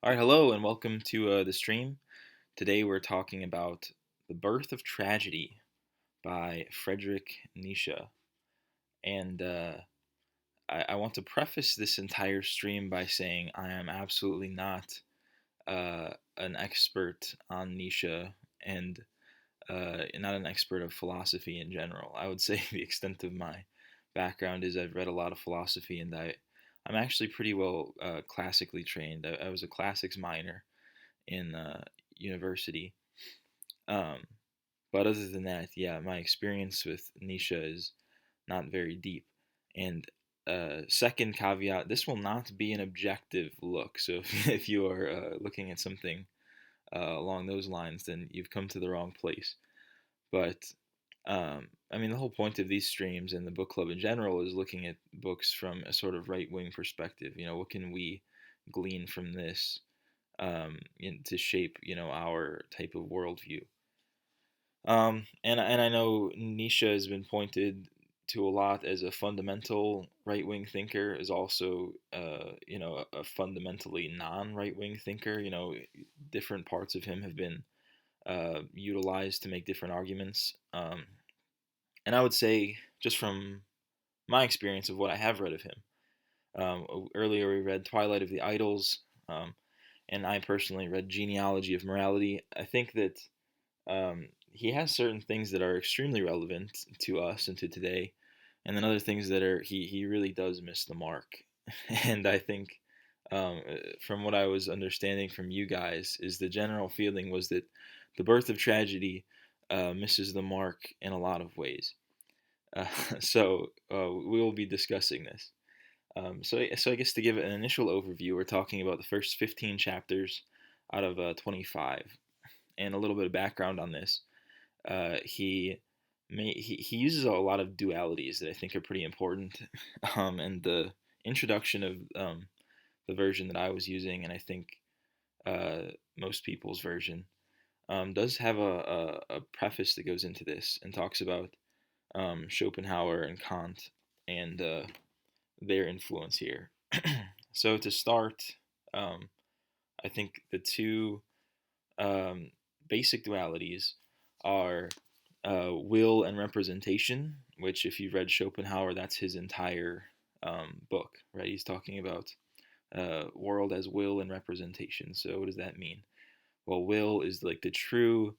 All right, hello and welcome to the stream. Today we're talking about The Birth of Tragedy by Friedrich Nietzsche. And I want to preface this entire stream by saying I am absolutely not an expert on Nietzsche and not an expert of philosophy in general. I would say the extent of my background is I've read a lot of philosophy and I'm actually pretty well classically trained. I was a classics minor in university. Um, but other than that, yeah, my experience with Nisha is not very deep. And second caveat, this will not be an objective look. So if you are looking at something along those lines, then you've come to the wrong place. But I mean, the whole point of these streams and the book club in general is looking at books from a sort of right wing perspective. What can we glean from this to shape our type of worldview. And I know Nietzsche has been pointed to a lot as a fundamental right wing thinker, is also a fundamentally non right wing thinker. Different parts of him have been utilized to make different arguments. And I would say, just from my experience of what I have read of him, earlier we read Twilight of the Idols, and I personally read Genealogy of Morality. I think that he has certain things that are extremely relevant to us and to today, and then other things that he really does miss the mark. And I think from what I was understanding from you guys is the general feeling was that the birth of tragedy misses the mark in a lot of ways. Uh, so we will be discussing this. So I guess to give an initial overview, we're talking about the first 15 chapters out of 25, and a little bit of background on this. He uses a lot of dualities that I think are pretty important, and the introduction of the version that I was using, and I think most people's version, does have a preface that goes into this and talks about Schopenhauer and Kant and their influence here. So to start, um, I think the two um, basic dualities are will and representation, which, if you've read Schopenhauer, that's his entire book, right? He's talking about world as will and representation. So, what does that mean? Well, will is like the true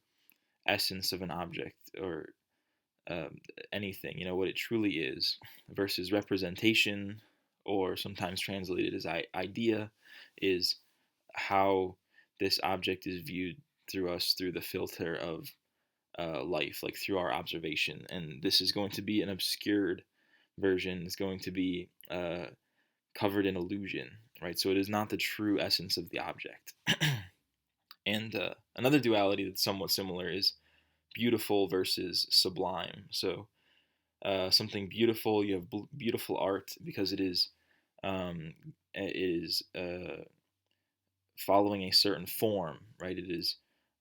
essence of an object or um, anything, what it truly is, versus representation, or sometimes translated as idea, is how this object is viewed through us through the filter of life, like through our observation. And this is going to be an obscured version. It's going to be covered in illusion, right? So it is not the true essence of the object. And another duality that's somewhat similar is beautiful versus sublime. So something beautiful, you have beautiful art because um, it is following a certain form, right? It is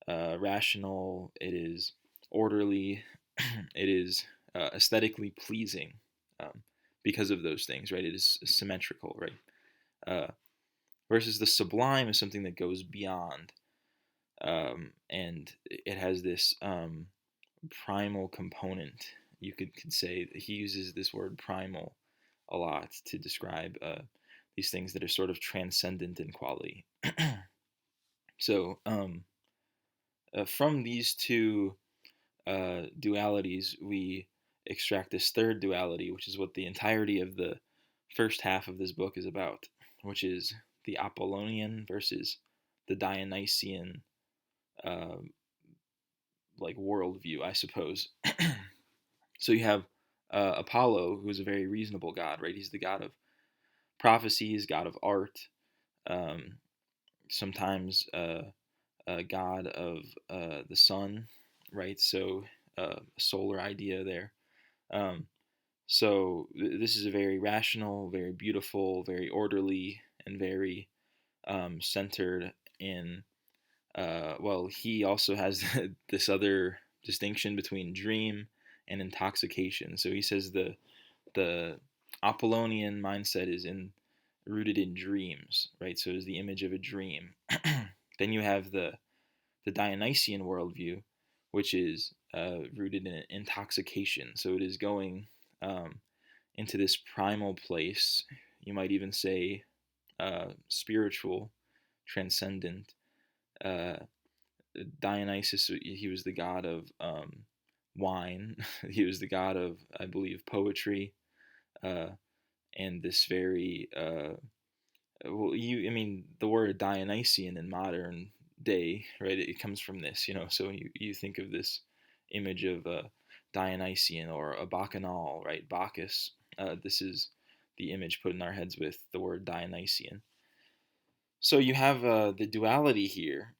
rational, it is orderly, it is aesthetically pleasing because of those things, right? It is symmetrical, right? Uh, versus the sublime is something that goes beyond, and it has this primal component. You could say that he uses this word primal a lot to describe these things that are sort of transcendent in quality. So from these two dualities, we extract this third duality, which is what the entirety of the first half of this book is about, which is the Apollonian versus the Dionysian, uh, like worldview, I suppose. So you have Apollo, who is a very reasonable god, right? He's the god of prophecies, god of art, um, sometimes a god of the sun, right? So solar idea there. Um, so this is a very rational, very beautiful, very orderly, and very centered in. Well, he also has this other distinction between dream and intoxication. So he says the Apollonian mindset is in rooted in dreams, right? So it is the image of a dream. Then you have the Dionysian worldview, which is rooted in intoxication. So it is going um, into this primal place. You might even say spiritual, transcendent. Uh, Dionysus, he was the god of wine. He was the god of, I believe, poetry, uh, and this very well, I mean, the word Dionysian in modern day, right? It comes from this, So you think of this image of Dionysian or a bacchanal, right? Bacchus. This is the image put in our heads with the word Dionysian. So you have the duality here,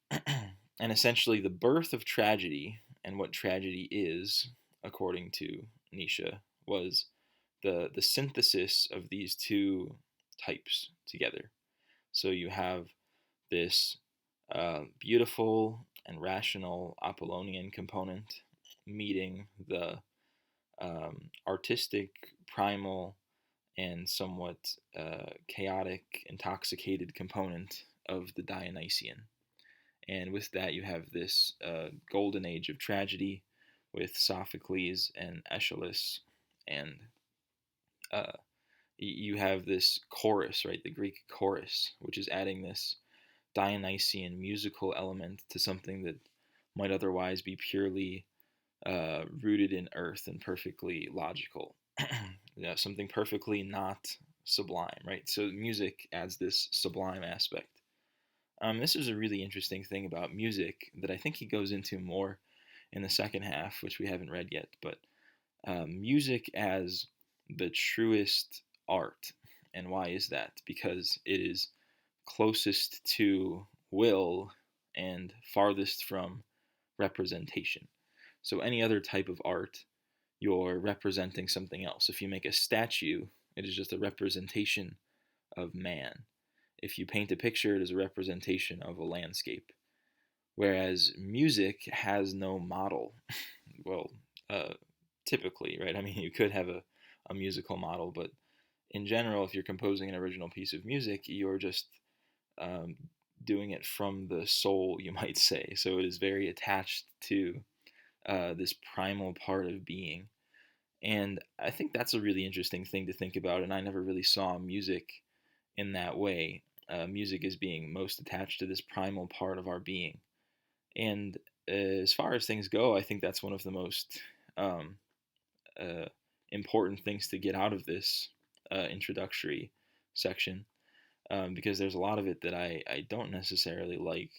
and essentially the birth of tragedy and what tragedy is, according to Nietzsche, was the synthesis of these two types together. So you have this beautiful and rational Apollonian component meeting the artistic, primal, and somewhat chaotic, intoxicated component of the Dionysian. And with that, you have this golden age of tragedy with Sophocles and Aeschylus, and uh, you have this chorus, right? The Greek chorus, which is adding this Dionysian musical element to something that might otherwise be purely rooted in earth and perfectly logical. Something perfectly not sublime, right? So music adds this sublime aspect. This is a really interesting thing about music that I think he goes into more in the second half, which we haven't read yet. But music as the truest art. And why is that? Because it is closest to will and farthest from representation. So, any other type of art, you're representing something else. If you make a statue, it is just a representation of man. If you paint a picture, it is a representation of a landscape. Whereas music has no model. Well, uh, typically, right? I mean, you could have a musical model, but in general, if you're composing an original piece of music, you're just um, doing it from the soul, you might say. So it is very attached to this primal part of being. And I think that's a really interesting thing to think about. And I never really saw music in that way. Music is being most attached to this primal part of our being. And as far as things go, I think that's one of the most um, uh, important things to get out of this introductory section, because there's a lot of it that I don't necessarily like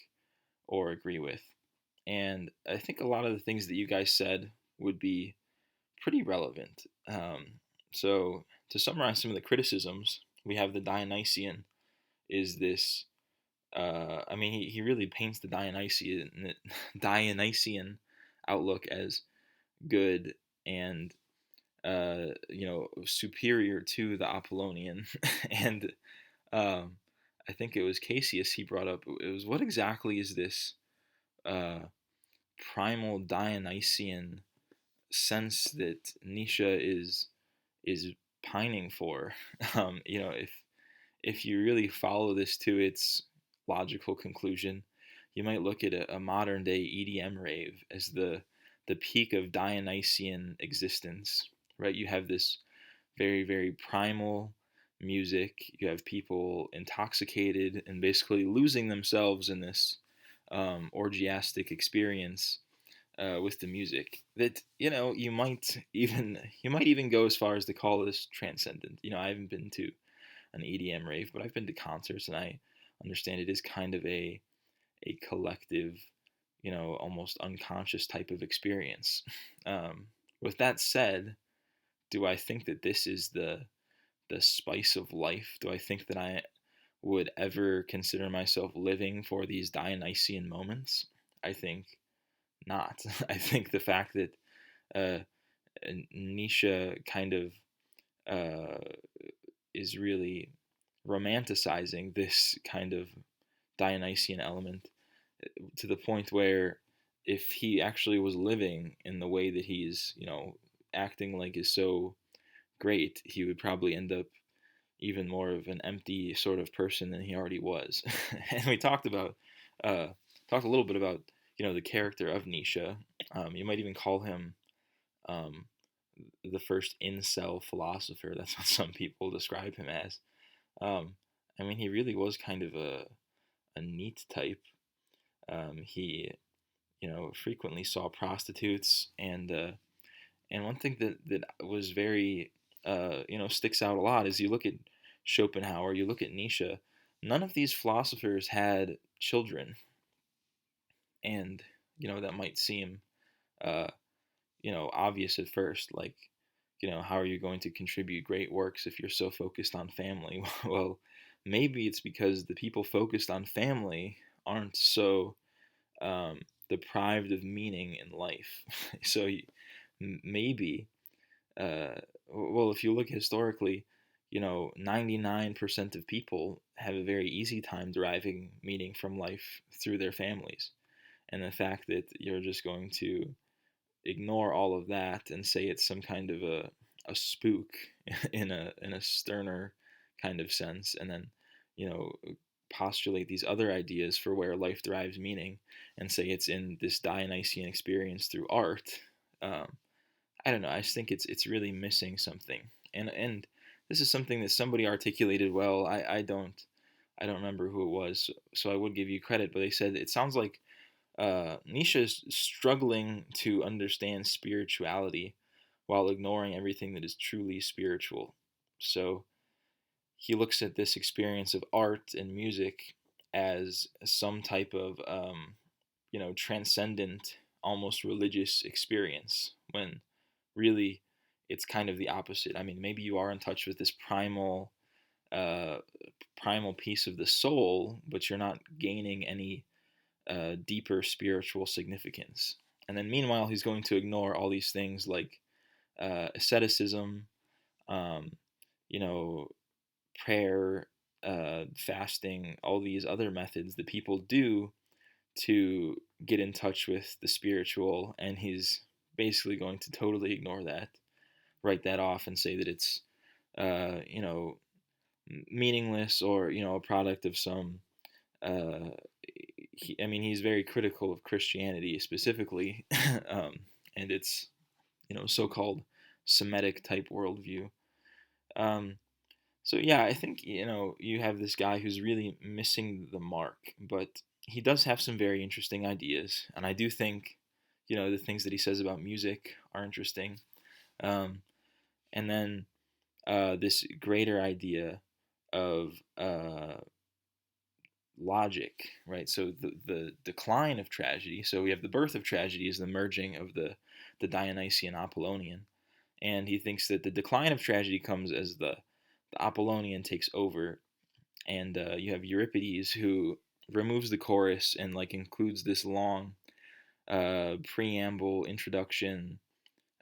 or agree with. And I think a lot of the things that you guys said would be pretty relevant. So, to summarize some of the criticisms, we have the Dionysian is this. I mean, he really paints the Dionysian outlook as good and superior to the Apollonian, and um, I think it was Cassius he brought up. It was, what exactly is this uh, primal Dionysian sense that Nietzsche is pining for? If you really follow this to its logical conclusion, you might look at a modern day EDM rave as the peak of Dionysian existence, right? You have this very, very primal music. You have people intoxicated and basically losing themselves in this orgiastic experience with the music. That you might even go as far as to call this transcendent. I haven't been to an EDM rave, but I've been to concerts and I understand it is kind of a collective, almost unconscious type of experience. Um, with that said, do I think that this is the spice of life? Do I think that I would ever consider myself living for these Dionysian moments? I think not. I think the fact that uh, Nietzsche kind of uh, is really romanticizing this kind of Dionysian element to the point where if he actually was living in the way that he's, acting like is so great, he would probably end up, even more of an empty sort of person than he already was. And we uh, talked a little bit about the character of Nietzsche. You might even call him um, the first incel philosopher. That's what some people describe him as. Um, I mean, he really was kind of a neat type. He frequently saw prostitutes, and one thing that was very sticks out a lot is you look at Schopenhauer, you look at Nietzsche. None of these philosophers had children, and that might seem uh, obvious at first, like how are you going to contribute great works if you're so focused on family? Well, maybe it's because the people focused on family aren't so deprived of meaning in life. So maybe, well, if you look historically, 99% of people have a very easy time deriving meaning from life through their families. And the fact that you're just going to ignore all of that and say it's some kind of a spook in a sterner kind of sense, and then you know postulate these other ideas for where life derives meaning and say it's in this Dionysian experience through art. um, I don't know, I just think it's really missing something. And this is something that somebody articulated well. I don't remember who it was, so I would give you credit, but they said it sounds like Nietzsche is struggling to understand spirituality while ignoring everything that is truly spiritual. So he looks at this experience of art and music as some type of, transcendent, almost religious experience, when really it's kind of the opposite. I mean, maybe you are in touch with this uh, primal piece of the soul, but you're not gaining any deeper spiritual significance. And then meanwhile, he's going to ignore all these things like asceticism, um, you know, prayer, fasting, all these other methods that people do to get in touch with the spiritual. And he's basically going to totally ignore that, write that off, and say that it's, uh, you know, meaningless, or, a product of some uh, I mean, he's very critical of Christianity specifically, um, and its so-called Semitic type worldview. Um, so yeah, I think you have this guy who's really missing the mark, but he does have some very interesting ideas, and I do think the things that he says about music are interesting. Um, and then this greater idea of logic, right? So the decline of tragedy. So we have the birth of tragedy is the merging of the Dionysian Apollonian, and he thinks that the decline of tragedy comes as the Apollonian takes over, and you have Euripides who removes the chorus and like includes this long preamble introduction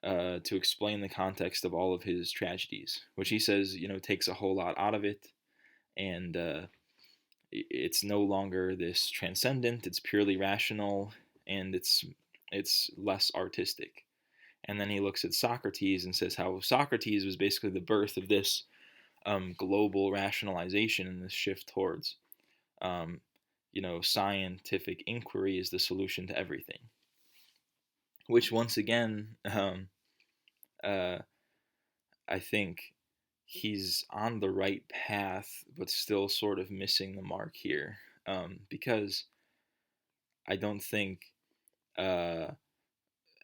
to explain the context of all of his tragedies, which he says takes a whole lot out of it, and it's no longer this transcendent, it's purely rational, and it's less artistic. And then he looks at Socrates and says how Socrates was basically the birth of this global rationalization and this shift towards um, scientific inquiry is the solution to everything, which once again uh, I think he's on the right path, but still sort of missing the mark here, because I don't think uh,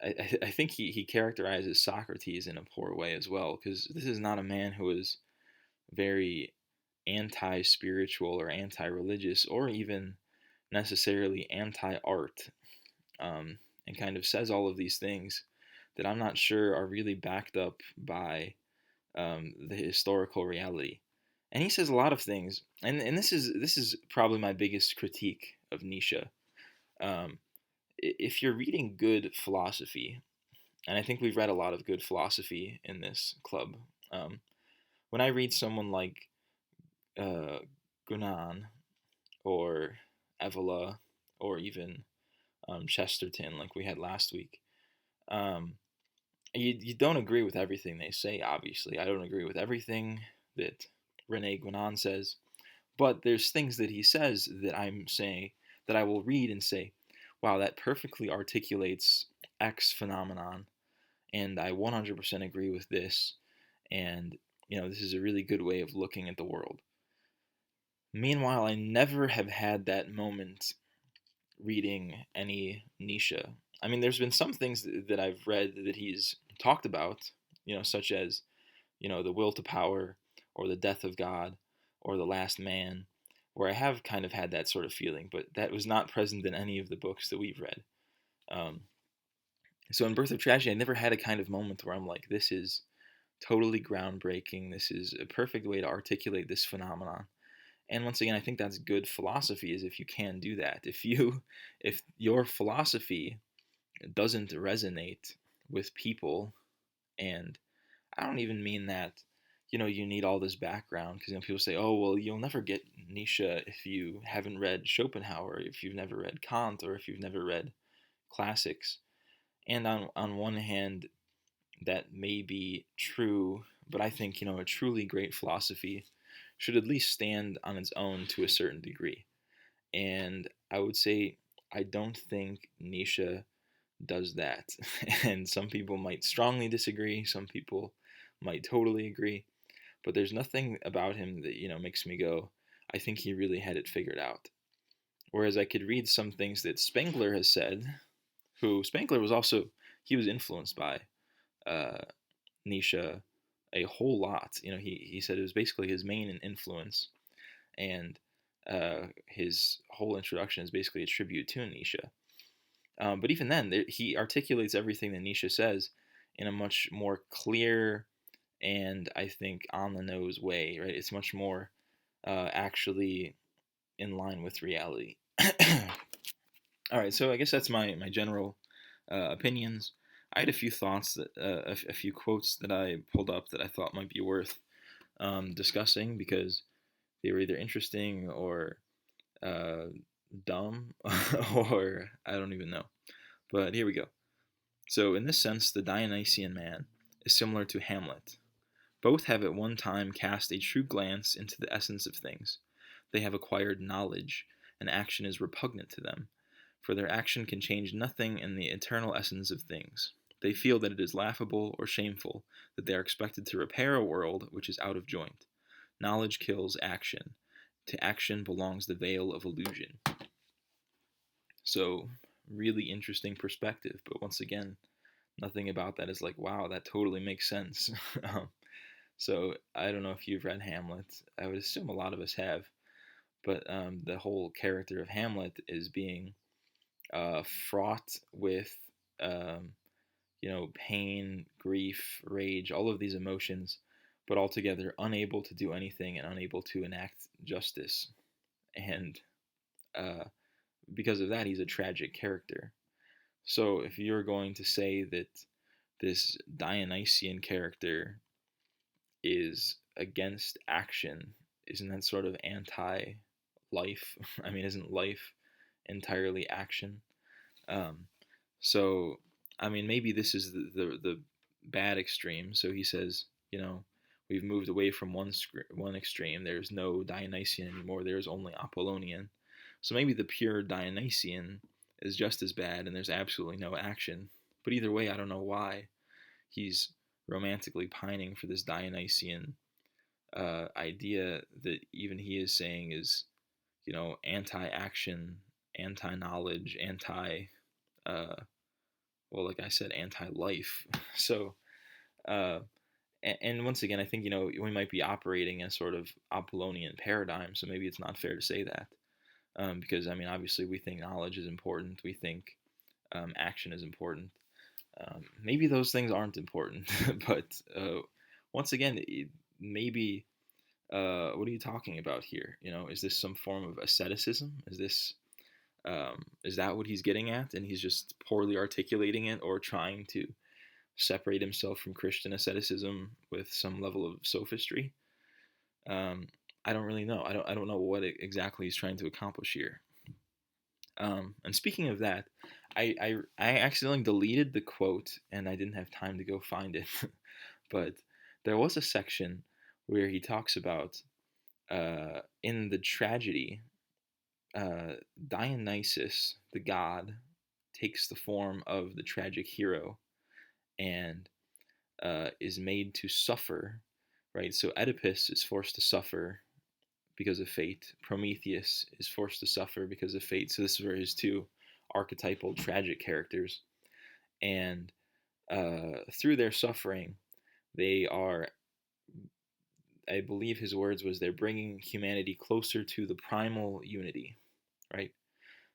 I think he characterizes Socrates in a poor way as well, because this is not a man who is very anti-spiritual or anti-religious or even necessarily anti-art, and kind of says all of these things that I'm not sure are really backed up by the historical reality. And he says a lot of things, and this is probably my biggest critique of Nietzsche. Um, if you're reading good philosophy, and I think we've read a lot of good philosophy in this club, um, when I read someone like uh, Gunan or Evola or even Chesterton, like we had last week, um, you don't agree with everything they say. Obviously, I don't agree with everything that Rene Guénon says. But there's things that he says that I'm saying that I will read and say, wow, that perfectly articulates X phenomenon, and I 100% agree with this, and this is a really good way of looking at the world. Meanwhile, I never have had that moment reading any Nietzsche. I mean, there's been some things that I've read that he's talked about, such as, The Will to Power, or The Death of God, or The Last Man, where I have kind of had that sort of feeling, but that was not present in any of the books that we've read. Um, so in Birth of Tragedy, I never had a kind of moment where I'm like, this is totally groundbreaking. This is a perfect way to articulate this phenomenon. And once again, I think that's good philosophy, is if you can do that. If your philosophy doesn't resonate with people, and I don't even mean that, you need all this background, because people say, oh, well, you'll never get Nietzsche if you haven't read Schopenhauer, if you've never read Kant, or if you've never read classics. And on one hand, that may be true, but I think, a truly great philosophy should at least stand on its own to a certain degree. And I would say I don't think Nietzsche does that. And some people might strongly disagree, some people might totally agree, but there's nothing about him that, makes me go, I think he really had it figured out. Whereas I could read some things that Spengler has said, who Spengler was also, he was influenced by uh, Nietzsche a whole lot. He said it was basically his main influence, and his whole introduction is basically a tribute to Nietzsche. But even then, he articulates everything that Nietzsche says in a much more clear and, I think, on the nose way. Right? It's much more actually in line with reality. All right, so I guess that's my general opinions. I had a few thoughts that a few quotes that I pulled up that I thought might be worth discussing, because they were either interesting or uh, dumb, or I don't even know. But here we go. So, in this sense, the Dionysian man is similar to Hamlet. Both have at one time cast a true glance into the essence of things. They have acquired knowledge, and action is repugnant to them, for their action can change nothing in the eternal essence of things. They feel that it is laughable or shameful that they are expected to repair a world which is out of joint. Knowledge kills action. To action belongs the veil of illusion. So, really interesting perspective, but once again, nothing about that is like, wow, that totally makes sense. So, I don't know if you've read Hamlet. I would assume a lot of us have, but the whole character of Hamlet is being fraught with, um, pain, grief, rage, all of these emotions, but altogether unable to do anything and unable to enact justice. And uh, because of that, he's a tragic character. So if you're going to say that this Dionysian character is against action, isn't that sort of anti life? I mean, isn't life entirely action? Um, so, I mean, maybe this is the bad extreme. So he says, we've moved away from one extreme. There's no Dionysian anymore. There's only Apollonian. So maybe the pure Dionysian is just as bad, and there's absolutely no action. But either way, I don't know why he's romantically pining for this Dionysian idea that even he is saying is, anti-action, anti-knowledge, uh, well, like I said, anti-life. So, uh, and once again, I think we might be operating in a sort of Apollonian paradigm. So maybe it's not fair to say that, because I mean, obviously, we think knowledge is important. We think action is important. Maybe those things aren't important, but once again, maybe what are you talking about here? Is this some form of asceticism? Is that what he's getting at, and he's just poorly articulating it, or trying to separate himself from Christian asceticism with some level of sophistry? Um, I don't really know. I don't know what exactly he's trying to accomplish here. And speaking of that, I accidentally deleted the quote, and I didn't have time to go find it. But there was a section where he talks about In the tragedy, Dionysus, the god, takes the form of the tragic hero and is made to suffer, right? So Oedipus is forced to suffer because of fate. Prometheus is forced to suffer because of fate. So this is where his two archetypal tragic characters, and through their suffering, they are, I believe his words was, they're bringing humanity closer to the primal unity, right?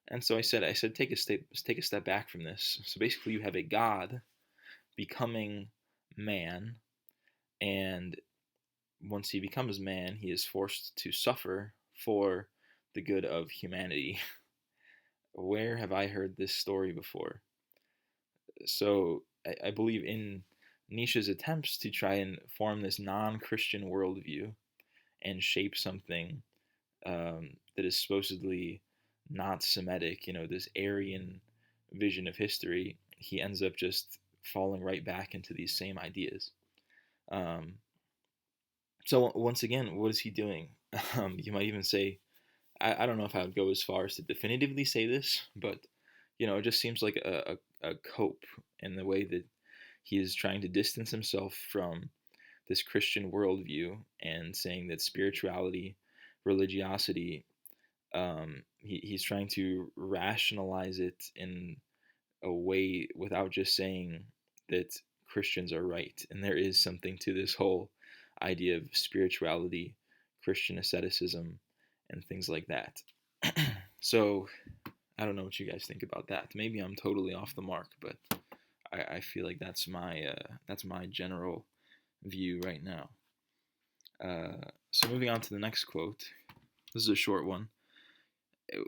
And so I said, take a step back from this. So basically, you have a god becoming man, and once he becomes man, he is forced to suffer for the good of humanity. Where have I heard this story before? So I believe in Nietzsche's attempts to try and form this non-Christian worldview and shape something that is supposedly not Semitic, this Aryan vision of history, he ends up just falling right back into these same ideas. Um, so once again, what is he doing? You might even say, I don't know if I would go as far as to definitively say this, but it just seems like a cope in the way that he is trying to distance himself from this Christian worldview and saying that spirituality, religiosity, he's trying to rationalize it in a way without just saying that Christians are right. And there is something to this whole idea of spirituality, Christian asceticism, and things like that. So I don't know what you guys think about that. Maybe I'm totally off the mark, but I feel like that's my general view right now. So moving on to the next quote. This is a short one,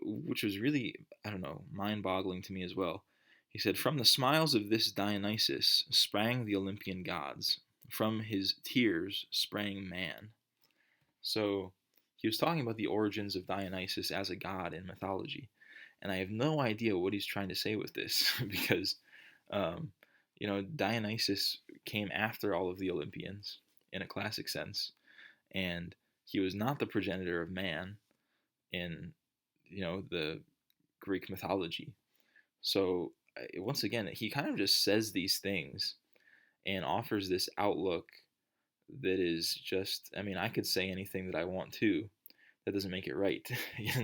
which was really, I don't know, mind-boggling to me as well. He said, "From the smiles of this Dionysus sprang the Olympian gods. From his tears sprang man." So he was talking about the origins of Dionysus as a god in mythology, and I have no idea what he's trying to say with this because, um, Dionysus came after all of the Olympians in a classic sense, and he was not the progenitor of man in the Greek mythology. So once again, he kind of just says these things and offers this outlook that is just, I mean, I could say anything that I want to. That doesn't make it right,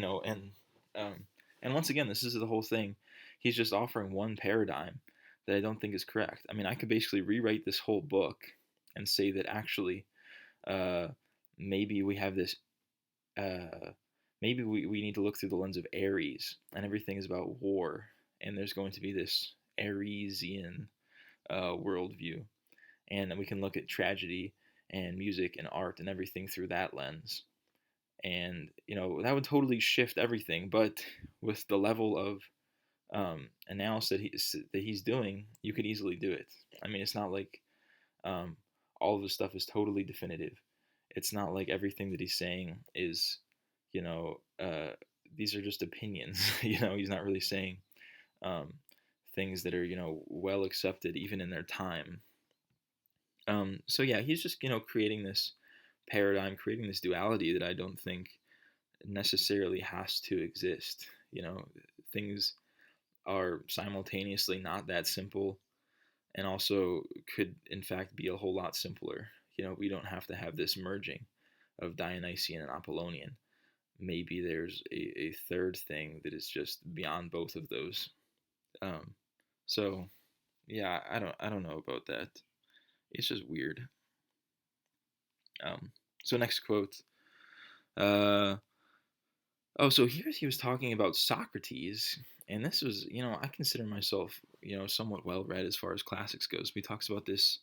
um, and once again, this is the whole thing. He's just offering one paradigm that I don't think is correct. I mean, I could basically rewrite this whole book and say that actually, uh, maybe we have this uh, maybe we need to look through the lens of Ares, and everything is about war, and there's going to be this Aresian worldview, and then we can look at tragedy and music and art and everything through that lens, and that would totally shift everything. But with the level of analysis that he's doing, you could easily do it. I mean, it's not like um, all of the stuff is totally definitive. It's not like everything that he's saying is, you know, uh, these are just opinions. He's not really saying um, things that are, well accepted even in their time. So yeah, he's just, creating this paradigm, creating this duality that I don't think necessarily has to exist. Things are simultaneously not that simple and also could in fact be a whole lot simpler. We don't have to have this merging of Dionysian and Apollonian. Maybe there's a third thing that is just beyond both of those. Um, so yeah, I don't know about that. It's just weird. Um, so next quote. Uh, oh, so here he was talking about Socrates, and this was, I consider myself, somewhat well read as far as classics goes. He talks about this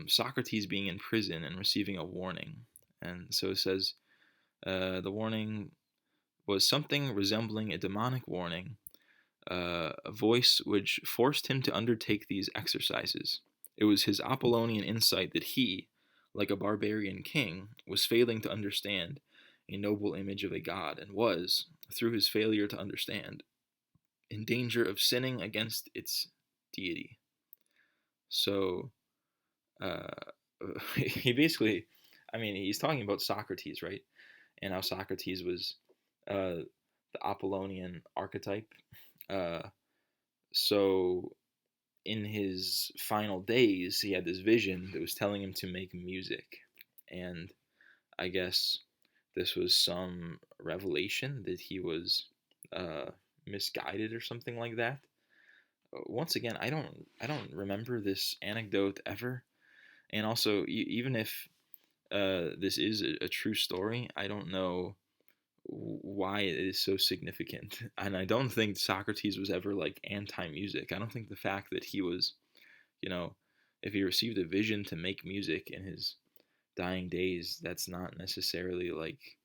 Socrates being in prison and receiving a warning, and so it says the warning was something resembling a demonic warning, a voice which forced him to undertake these exercises. It was his Apollonian insight that he, like a barbarian king, was failing to understand a noble image of a god and was, through his failure to understand, in danger of sinning against its deity. So, uh, he basically, I mean, he's talking about Socrates, right? and how Socrates was the Apollonian archetype. Uh, so in his final days, he had this vision that was telling him to make music, and I guess this was some revelation that he was uh, misguided or something like that. Once again, I don't remember this anecdote ever, and also even if this is a true story, I don't know why it is so significant. And I don't think Socrates was ever like anti-music. I don't think the fact that he was, you know, if he received a vision to make music in his dying days, that's not necessarily like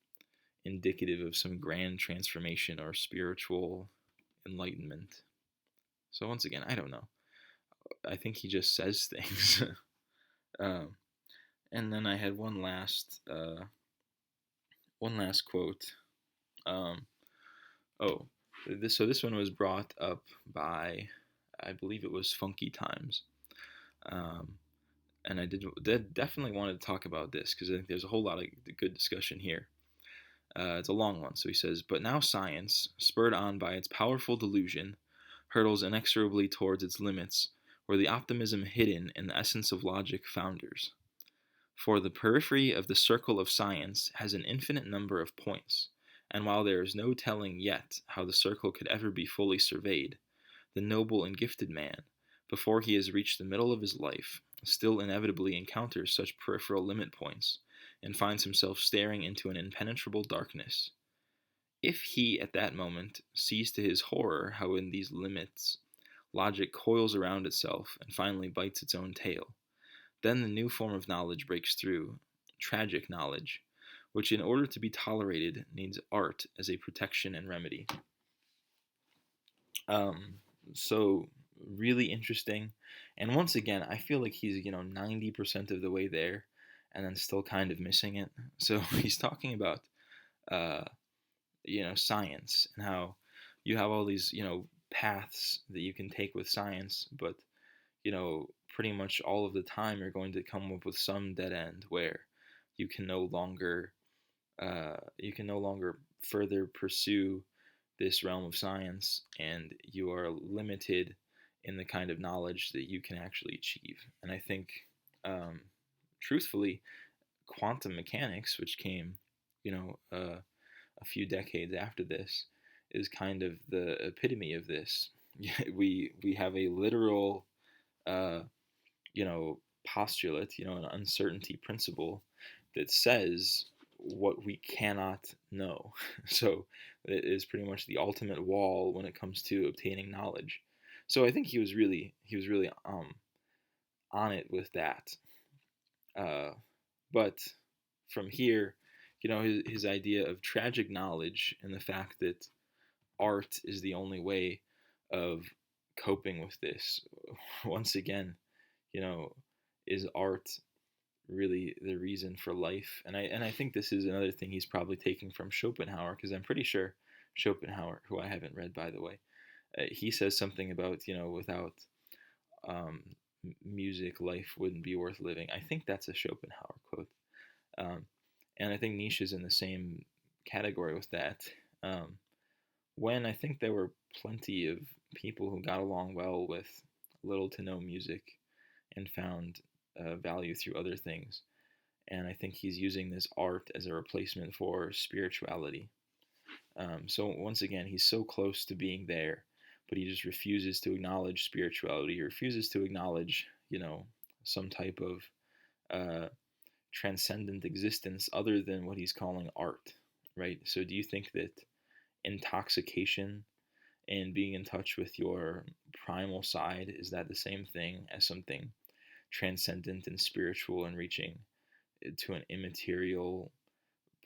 indicative of some grand transformation or spiritual enlightenment. So once again, I don't know. I think he just says things. um, and then I had one last quote. Um, oh, this one was brought up by, I believe it was Funky Times, um, and I did definitely wanted to talk about this because I think there's a whole lot of good discussion here. It's a long one. So he says, but now science, spurred on by its powerful delusion, hurtles inexorably towards its limits, where the optimism hidden in the essence of logic founders. For the periphery of the circle of science has an infinite number of points, and while there is no telling yet how the circle could ever be fully surveyed, the noble and gifted man, before he has reached the middle of his life, still inevitably encounters such peripheral limit points, and finds himself staring into an impenetrable darkness. If he at that moment sees to his horror how in these limits logic coils around itself and finally bites its own tail, then the new form of knowledge breaks through, tragic knowledge, which in order to be tolerated needs art as a protection and remedy. Um, so really interesting. And once again, I feel like he's, 90% of the way there and then still kind of missing it. So he's talking about, uh, science and how you have all these, paths that you can take with science, but, pretty much all of the time you're going to come up with some dead end where you can no longer, further pursue this realm of science, and you are limited in the kind of knowledge that you can actually achieve. And I think, um, truthfully, quantum mechanics, which came, a few decades after this, is kind of the epitome of this. We have a literal, uh, postulate, an uncertainty principle that says what we cannot know. So it is pretty much the ultimate wall when it comes to obtaining knowledge. So I think he was really on it with that. Uh, but from here, his idea of tragic knowledge and the fact that art is the only way of coping with this. Once again, you know, is art really the reason for life? And I think this is another thing he's probably taking from Schopenhauer, because I'm pretty sure Schopenhauer, who I haven't read by the way, he says something about, without um, music, life wouldn't be worth living. I think that's a Schopenhauer quote, um, and I think Nietzsche's in the same category with that. Um, when I think there were plenty of people who got along well with little to no music and found value through other things. And I think he's using this art as a replacement for spirituality. So once again, he's so close to being there, but he just refuses to acknowledge spirituality. He refuses to acknowledge, some type of uh, transcendent existence other than what he's calling art, right? So do you think that intoxication and being in touch with your primal side, is that the same thing as something transcendent and spiritual and reaching to an immaterial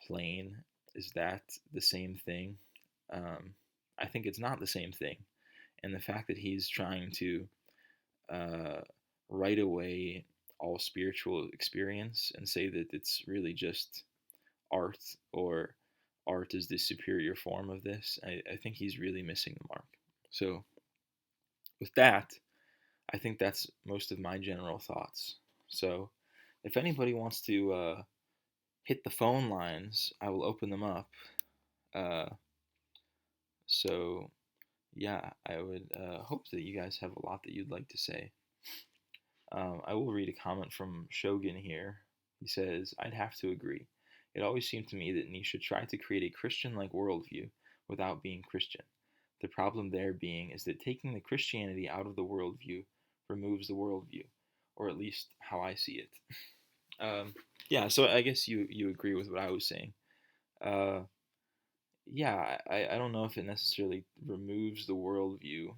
plane? Is that the same thing? I think it's not the same thing. And the fact that he's trying to uh, write away all spiritual experience and say that it's really just art, or art is the superior form of this, I think he's really missing the mark. So, with that, I think that's most of my general thoughts. So, if anybody wants to hit the phone lines, I will open them up. Uh, so yeah, I would hope that you guys have a lot that you'd like to say. I will read a comment from Shogun here. He says, I'd have to agree. It always seemed to me that Nietzsche tried to create a Christian like worldview without being Christian. The problem there being is that taking the Christianity out of the worldview removes the worldview, or at least how I see it. Yeah, so I guess you agree with what I was saying. Uh, yeah, I don't know if it necessarily removes the worldview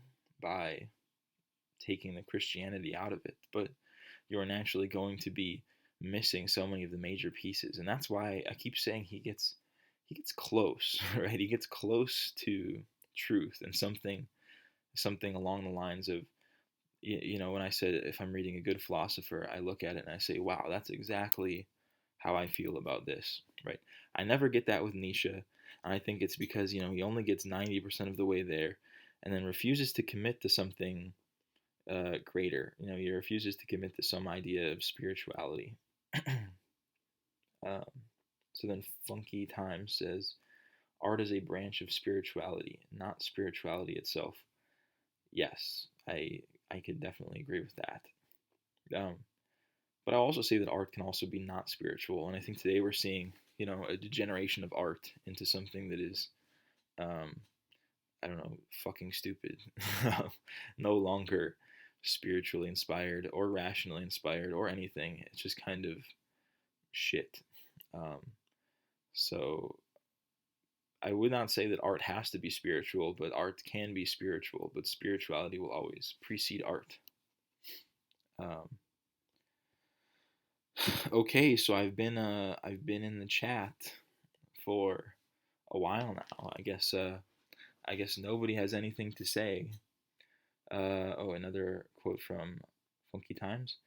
by taking the Christianity out of it, but you're naturally going to be missing so many of the major pieces, and that's why I keep saying he gets close, right? He gets close to truth and something along the lines of when I said if I'm reading a good philosopher, I look at it and I say, wow, that's exactly how I feel about this, right? I never get that with Nietzsche, and I think it's because he only gets 90% of the way there, and then refuses to commit to something greater. He refuses to commit to some idea of spirituality. um, so then Funky Time says, art is a branch of spirituality, not spirituality itself. Yes, I could definitely agree with that. Um, but I'll also say that art can also be not spiritual, and I think today we're seeing a degeneration of art into something that is um, I don't know, fucking stupid. No longer spiritually inspired or rationally inspired or anything. It's just kind of shit. Um, so I would not say that art has to be spiritual, but art can be spiritual. But spirituality will always precede art. Um, okay, so I've been in the chat for a while now. I guess nobody has anything to say. Oh, another quote from Funky Times.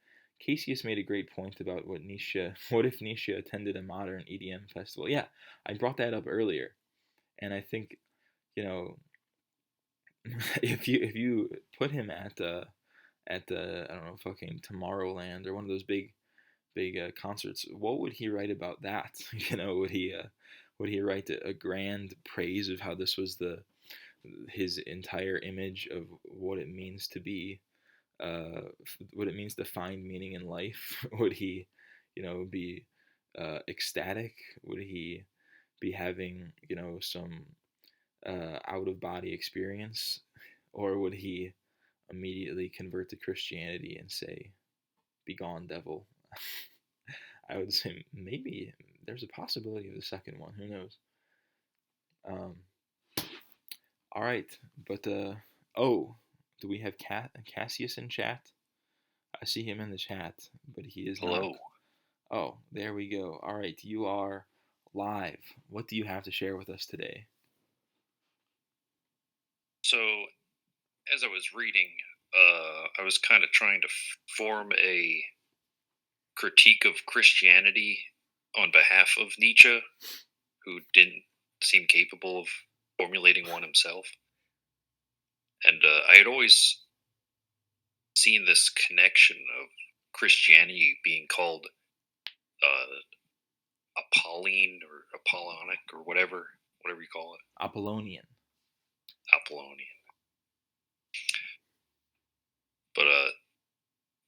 Casius made a great point about what Nietzsche. What if Nietzsche attended a modern EDM festival? Yeah, I brought that up earlier, and I think you know if you put him at I don't know, fucking Tomorrowland or one of those big concerts, what would he write about that? Would he write a grand praise of how this was the his entire image of what it means to be what it means to find meaning in life? Would he, be ecstatic? Would he be having, some out of body experience? Or would he immediately convert to Christianity and say, "Be gone, devil"? I would say maybe there's a possibility of the second one. Who knows? Um, all right, but oh, do we have Cassius in chat? I see him in the chat, but he is not. Hello. Oh, there we go. All right, you are live. What do you have to share with us today? So, as I was reading, I was kind of trying to form a critique of Christianity on behalf of Nietzsche, who didn't seem capable of formulating one himself. And I had always seen this connection of Christianity being called Apolline or Apollonic or whatever you call it, Apollonian. Apollonian. But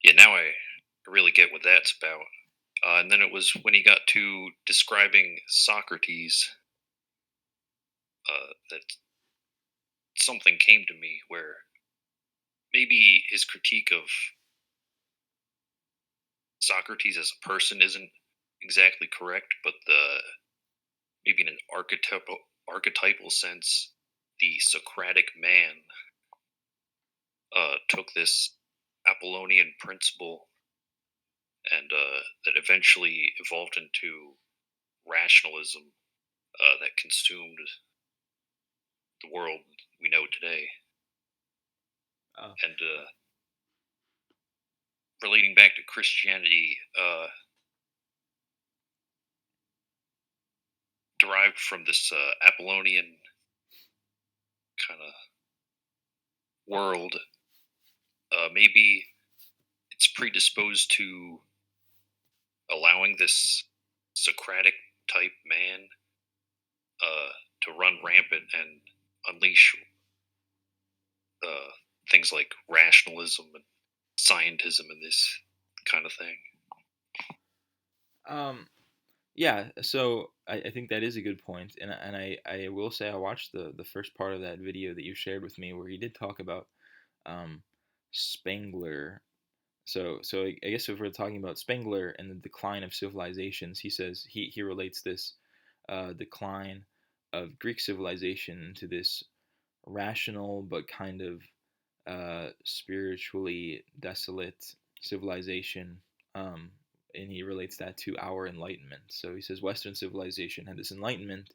yeah, now I really get what that's about. And then it was when he got to describing Socrates that something came to me where maybe his critique of Socrates as a person isn't exactly correct, but maybe in an archetypal sense, the Socratic man took this Apollonian principle and that eventually evolved into rationalism that consumed the world we know today. Oh, And relating back to Christianity, derived from this Apollonian kind of world, maybe it's predisposed to allowing this Socratic type man to run rampant and unleash uh, things like rationalism and scientism and this kind of thing. Um, yeah, so I think that is a good point, and I will say I watched the first part of that video that you shared with me where he did talk about um, Spengler. So I guess if we're talking about Spengler and the decline of civilizations, he says he relates this decline of Greek civilization to this rational but kind of spiritually desolate civilization, um, and he relates that to our enlightenment. So he says Western civilization had this enlightenment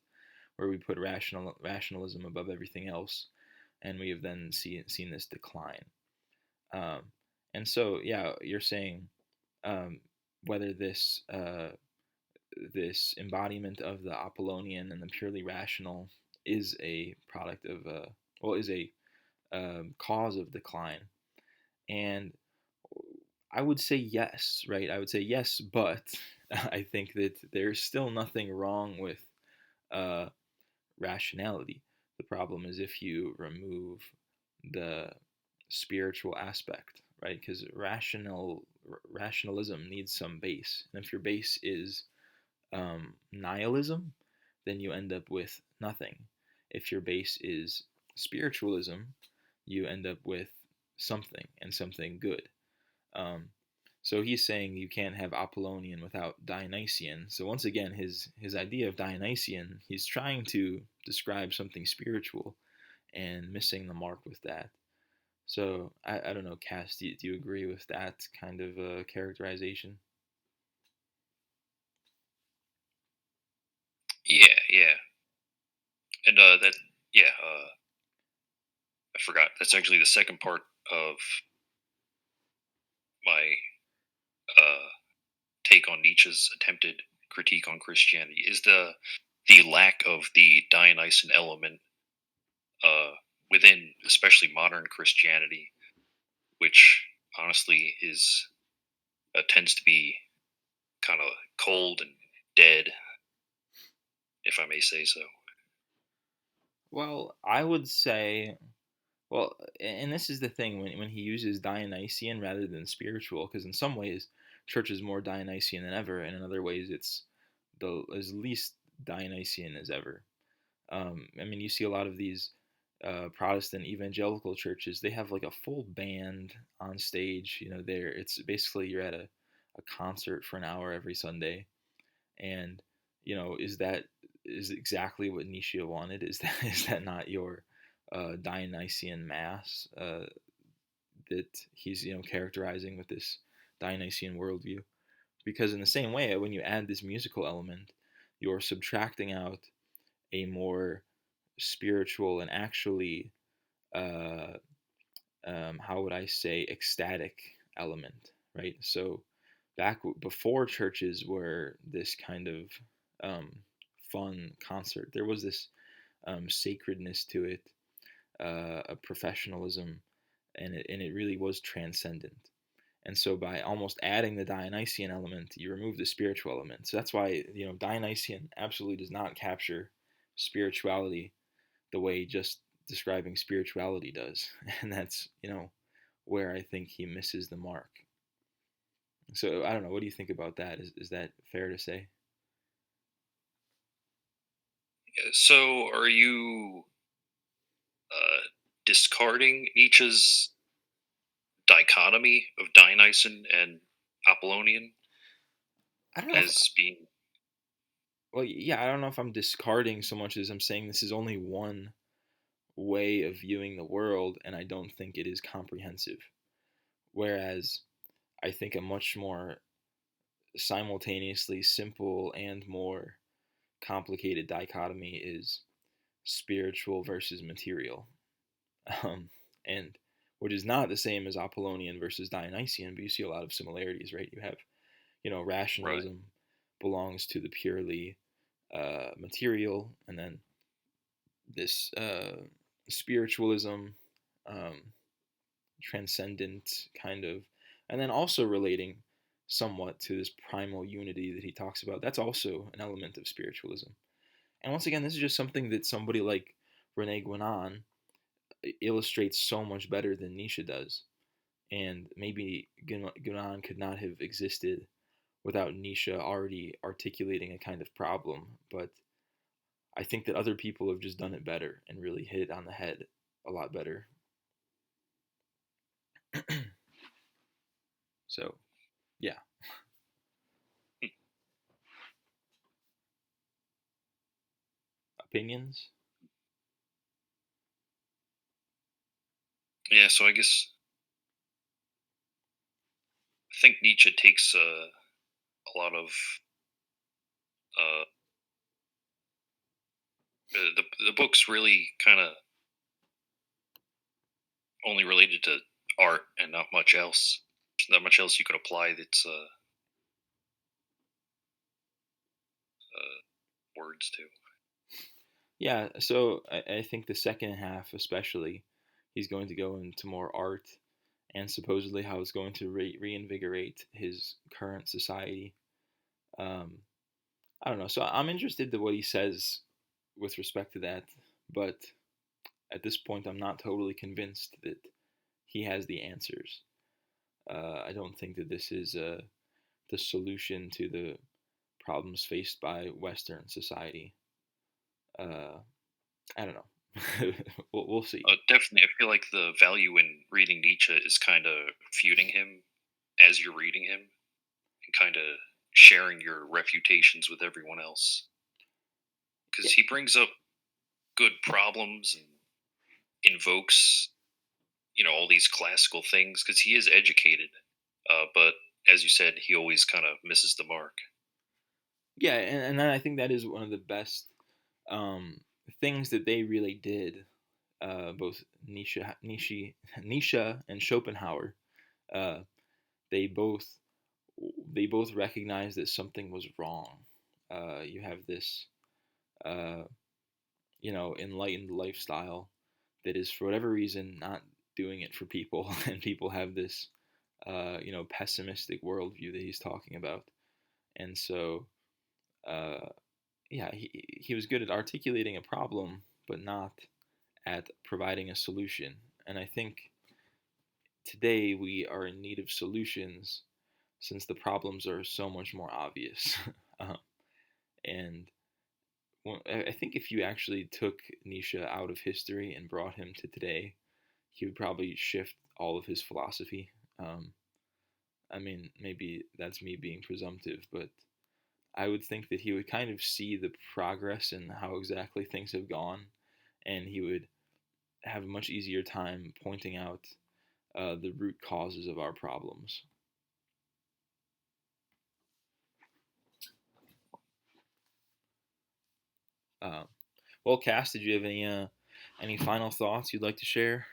where we put rationalism above everything else, and we have then seen this decline. Um, and so, yeah, you're saying um, whether this embodiment of the Apollonian and the purely rational is a product of is a cause of decline. And I would say yes, right? I would say yes, but I think that there's still nothing wrong with uh, rationality. The problem is if you remove the spiritual aspect, right? Because rationalism needs some base, and if your base is nihilism, then you end up with nothing. If your base is spiritualism, you end up with something and something good. Um, so he's saying you can't have Apollonian without Dionysian. So once again, his idea of Dionysian, he's trying to describe something spiritual and missing the mark with that. So I don't know, Cass, do you agree with that kind of characterization? Yeah, yeah, and that yeah, I forgot. That's actually the second part of my uh, take on Nietzsche's attempted critique on Christianity is the lack of the Dionysian element uh, within, especially modern Christianity, which honestly is tends to be kind of cold and dead, if I may say so. Well, I would say, well, and this is the thing when he uses Dionysian rather than spiritual, because in some ways, church is more Dionysian than ever, and in other ways, it's the as least Dionysian as ever. I mean, you see a lot of these Protestant evangelical churches. They have like a full band on stage. You know, there it's basically you're at a concert for an hour every Sunday, and is that is exactly what Nietzsche wanted? Is that is that not your Dionysian mass that he's characterizing with this Dionysian worldview? Because in the same way, when you add this musical element, you're subtracting out a more spiritual and actually uh, how would I say ecstatic element, right? So before churches were this kind of um, fun concert, there was this sacredness to it, a professionalism, and it really was transcendent. And so by almost adding the Dionysian element, you remove the spiritual element. So that's why Dionysian absolutely does not capture spirituality the way just describing spirituality does, and that's where I think he misses the mark. So I don't know. What do you think about that? Is that fair to say? So, are you uh, discarding Nietzsche's dichotomy of Dionysian and Apollonian I don't know if as being well, yeah, I don't know if I'm discarding so much as I'm saying this is only one way of viewing the world, and I don't think it is comprehensive. Whereas I think a much more simultaneously simple and more complicated dichotomy is spiritual versus material, um, and which is not the same as Apollonian versus Dionysian, but you see a lot of similarities, right? You have, right? rationalism belongs to the purely material, and then this spiritualism, um, transcendent kind of, and then also relating somewhat to this primal unity that he talks about. That's also an element of spiritualism. And once again, this is just something that somebody like Rene Guénon illustrates so much better than Nietzsche does. And maybe Guénon could not have existed without Nietzsche already articulating a kind of problem. But I think that other people have just done it better and really hit it on the head a lot better. So, yeah. Opinions? Yeah, so I guess I think Nietzsche takes a lot of uh, the book's really kind of only related to art and not much else. Not much else you could apply that's words to. Yeah, so I think the second half, especially, he's going to go into more art and supposedly how it's going to reinvigorate his current society. Um, I don't know. So I'm interested to what he says with respect to that, but at this point, I'm not totally convinced that he has the answers. I don't think that this is the solution to the problems faced by Western society. Uh, I don't know. We'll see. Definitely, I feel like the value in reading Nietzsche is kind of feuding him as you're reading him and kind of sharing your refutations with everyone else. Yeah, Because he brings up good problems and invokes, all these classical things because he is educated. But as you said, he always kind of misses the mark. yeah, and I think that is one of the best um, things that they really did. Both Nietzsche and Schopenhauer, uh, they both they both recognized that something was wrong. You have this, uh, enlightened lifestyle that is for whatever reason not doing it for people, and people have this, pessimistic worldview that he's talking about, and so. Uh, yeah, he was good at articulating a problem, but not at providing a solution. And I think today we are in need of solutions since the problems are so much more obvious. uh, and I think if you actually took Nietzsche out of history and brought him to today, he would probably shift all of his philosophy. Um, I mean, maybe that's me being presumptive, but I would think that he would kind of see the progress and how exactly things have gone, and he would have a much easier time pointing out the root causes of our problems. Uh, well, Cass, did you have any final thoughts you'd like to share?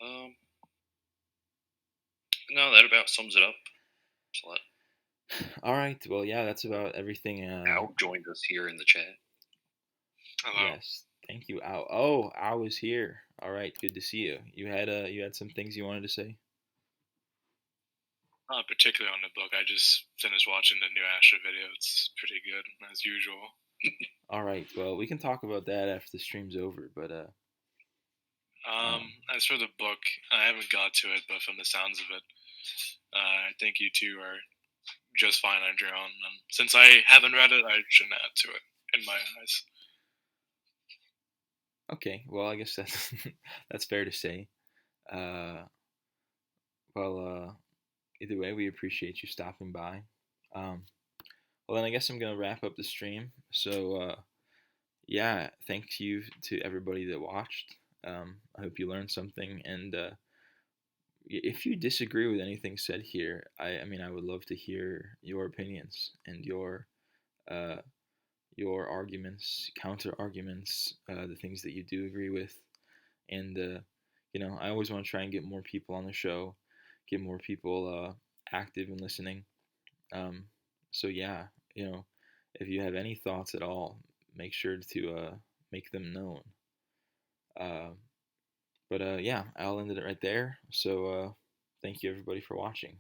Um, no, that about sums it up. So let All right. Well, yeah, that's about everything. Al joined us here in the chat. Hello. Yes. Thank you, Al. Oh, Al is here. All right. Good to see you. You had some things you wanted to say. Not particularly on the book. I just finished watching the new Asher video. It's pretty good as usual. All right. Well, we can talk about that after the stream's over. But As for the book, I haven't got to it, but from the sounds of it, I think you two are just fine on your own. And since I haven't read it, I shouldn't add to it in my eyes. okay. Well, I guess that's that's fair to say. Uh, well, either way, we appreciate you stopping by. Um, well, then I guess I'm gonna wrap up the stream. So yeah, thank you to everybody that watched. I hope you learned something, and if you disagree with anything said here, I mean, I would love to hear your opinions and uh, your arguments, counter arguments, the things that you do agree with, and I always want to try and get more people on the show, get more people active and listening. Um, so yeah, if you have any thoughts at all, make sure to make them known. Uh, but yeah, I'll end it right there. So thank you everybody for watching.